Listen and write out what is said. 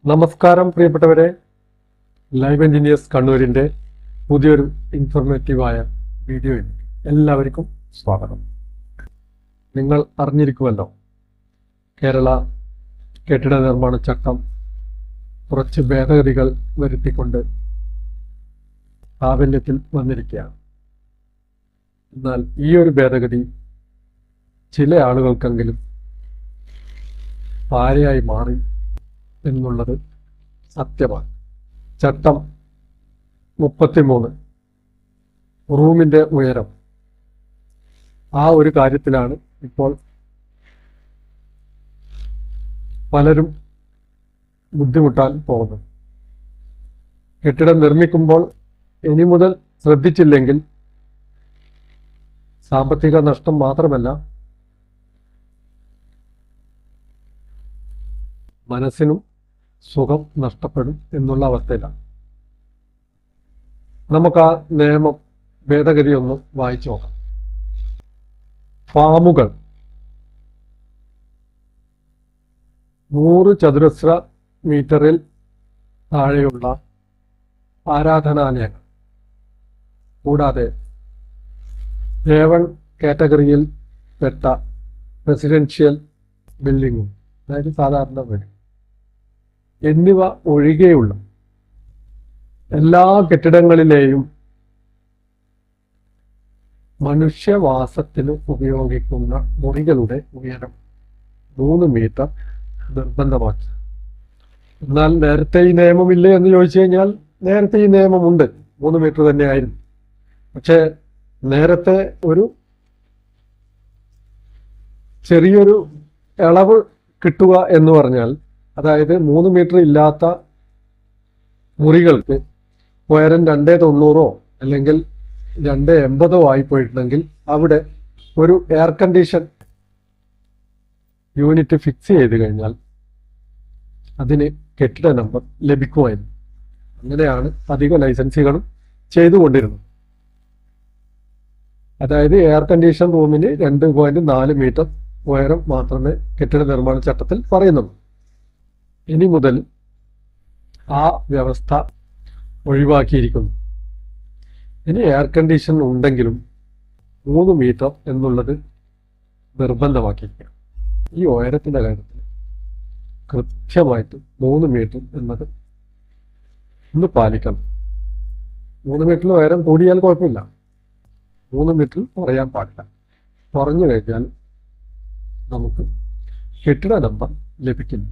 നമസ്കാരം പ്രിയപ്പെട്ടവരെ, live engineers കണ്ണൂരിൻ്റെ പുതിയൊരു ഇൻഫോർമേറ്റീവായ വീഡിയോയിൽ എല്ലാവർക്കും സ്വാഗതം. നിങ്ങൾ അറിഞ്ഞിരിക്കുമല്ലോ, കേരള കെട്ടിട നിർമ്മാണ ചട്ടം കുറച്ച് ഭേദഗതികൾ വരുത്തിക്കൊണ്ട് പ്രാബല്യത്തിൽ വന്നിരിക്കുകയാണ്. എന്നാൽ ഈ ഒരു ഭേദഗതി ചില ആളുകൾക്കെങ്കിലും പാരയായി മാറി എന്നുള്ളത് സത്യമാണ്. ചട്ടം 33 റൂമിൻ്റെ ഉയരം, ആ ഒരു കാര്യത്തിലാണ് ഇപ്പോൾ പലരും ബുദ്ധിമുട്ടാൻ പോകുന്നത്. കെട്ടിടം നിർമ്മിക്കുമ്പോൾ ഇനി മുതൽ ശ്രദ്ധിച്ചില്ലെങ്കിൽ സാമ്പത്തിക നഷ്ടം മാത്രമല്ല, മനസ്സിനും സുഖം നഷ്ടപ്പെടും എന്നുള്ള അവസ്ഥയിലാണ്. നമുക്ക് ആ നിയമം ഭേദഗതി ഒന്ന് വായിച്ചു നോക്കാം. ഫാമുകൾ 100 ചതുരശ്ര മീറ്ററിൽ താഴെയുള്ള ആരാധനാലയങ്ങൾ, കൂടാതെ A1 കാറ്റഗറിയിൽ പെട്ട റെസിഡൻഷ്യൽ ബിൽഡിങ്ങും, അതായത് സാധാരണ വീട് എന്നിവ ഒഴികെയുള്ള എല്ലാ കെട്ടിടങ്ങളിലെയും മനുഷ്യവാസത്തിന് ഉപയോഗിക്കുന്ന മുറികളുടെ ഉയരം 3 മീറ്റർ നിർബന്ധമാക്കി. എന്നാൽ നേരത്തെ ഈ നിയമമില്ലേ എന്ന് ചോദിച്ചു കഴിഞ്ഞാൽ, നേരത്തെ ഈ നിയമമുണ്ട്, 3 മീറ്റർ തന്നെയായിരുന്നു. പക്ഷേ നേരത്തെ ഒരു ചെറിയൊരു ഇളവ് കിട്ടുക എന്ന് പറഞ്ഞാൽ, അതായത് 3 മീറ്റർ ഇല്ലാത്ത മുറികൾക്ക് ഉയരം 290 അല്ലെങ്കിൽ 280 ആയിപ്പോയിട്ടുണ്ടെങ്കിൽ അവിടെ ഒരു എയർ കണ്ടീഷൻ യൂണിറ്റ് ഫിക്സ് ചെയ്ത് കഴിഞ്ഞാൽ അതിന് കെട്ടിട നമ്പർ ലഭിക്കുമായിരുന്നു. അങ്ങനെയാണ് അധിക ലൈസൻസുകളും ചെയ്തുകൊണ്ടിരുന്നത്. അതായത് എയർ കണ്ടീഷൻ റൂമിന് 2.4 മീറ്റർ ഉയരം മാത്രമേ കെട്ടിട നിർമ്മാണ ചട്ടത്തിൽ പറയുന്നുള്ളൂ. ഇനി മുതൽ ആ വ്യവസ്ഥ ഒഴിവാക്കിയിരിക്കുന്നു. ഇനി എയർ കണ്ടീഷൻ ഉണ്ടെങ്കിലും 3 മീറ്റർ എന്നുള്ളത് നിർബന്ധമാക്കിയിരിക്കുക. ഈ ഉയരത്തിൻ്റെ കാര്യത്തിൽ കൃത്യമായിട്ട് 3 മീറ്റർ എന്നത് ഒന്ന് പാലിക്കണം. 3 മീറ്ററിൽ ഉയരം കൂടിയാൽ കുഴപ്പമില്ല, 3 മീറ്ററിൽ കുറയാൻ പാടില്ല. കുറഞ്ഞു കഴിഞ്ഞാൽ നമുക്ക് കെട്ടിട നമ്പർ ലഭിക്കില്ല.